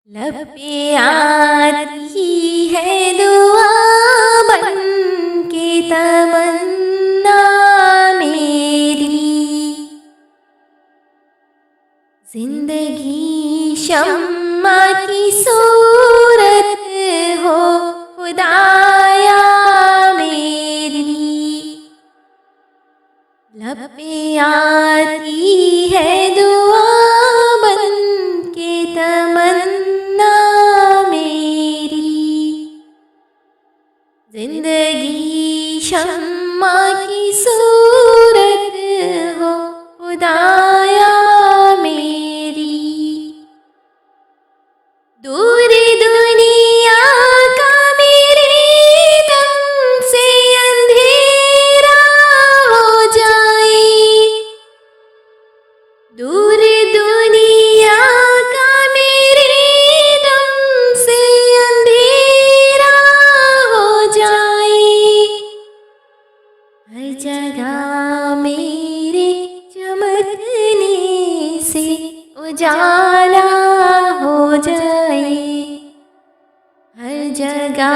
लब पे आती है दुआ बन के तमन्ना मेरी। जिंदगी शम्मा की सूरत हो खुदाया मेरी। लब पे आती है दुआ बन के तमन्ना मेरी। जिंदगी शम्मा की सूरत हो खुदाया मेरी। दूर दुनिया का मेरे दम से अंधेरा हो जाए। दूर दुनिया का मेरे दम से अंधेरा हो जाए। हर जगह मेरे चमकने से उजाला हो जाए। हर जगह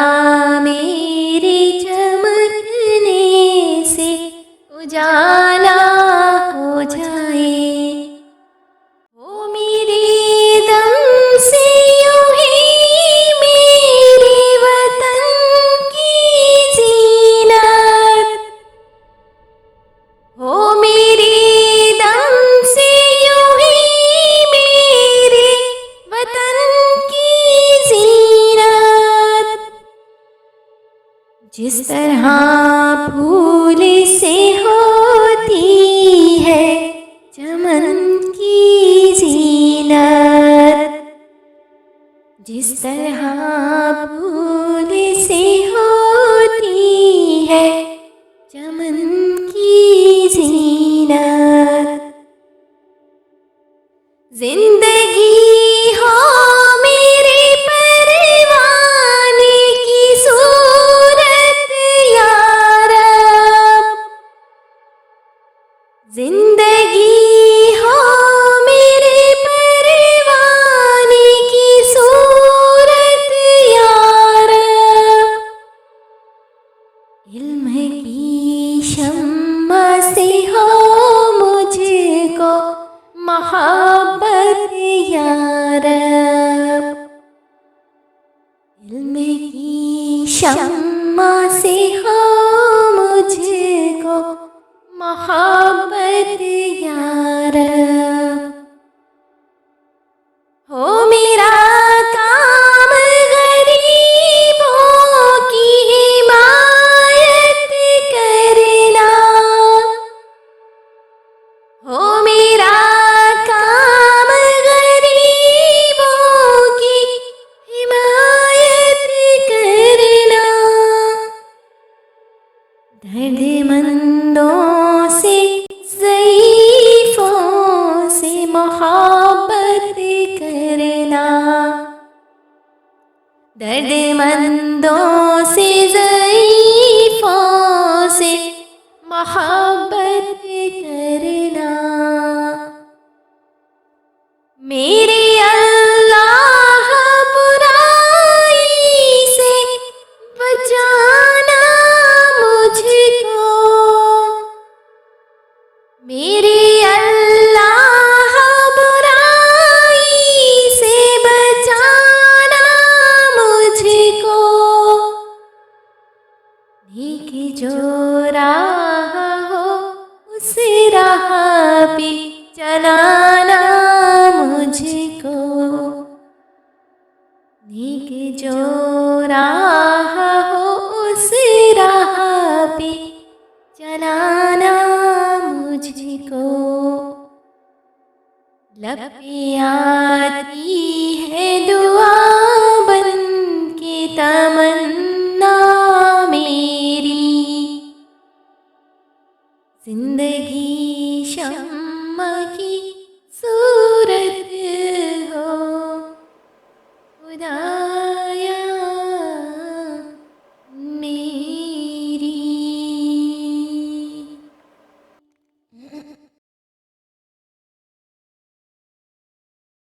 मेरे चमकने से उजाला हो जाए। वो मेरे दम से यूं ही मेरे वतन की जीनत। हो मेरे दम से यूं ही मेरे वतन की जीनत। जिस तरह फूल से होती है चमन की जीनत। जिस तरह फूल से होती है चमन की जीनत। जिंदगी हो मेरे परवाने की सूरत यारब। जिंदगी हो मेरे परवाने की सूरत यारब। इल्म की शम्मा से हो मुझको मोहब्बत यारब। इल्म की शम्मा से हो मुझको मोहब्बत यारब। हो मेरा काम गरीबों की हिमायत करना। हो मेरा काम गरीबों की हिमायत करना। दर्दमंदों से ज़ईफ़ों से मोहब्बत करना। दर्दमंदों से ज़ईफ़ों से मोहब्बत करना। मेरे अल्लाह बुराई से बचाना मुझको। मेरे अल्लाह बुराई से बचाना मुझको। नेक जो राह हो उस राह पे चलाना मुझको। नेक जो राह हो उस राह पे चलाना मुझको। लब पे आती है दुआ बन के तमन्ना मेरी। जिंदगी शम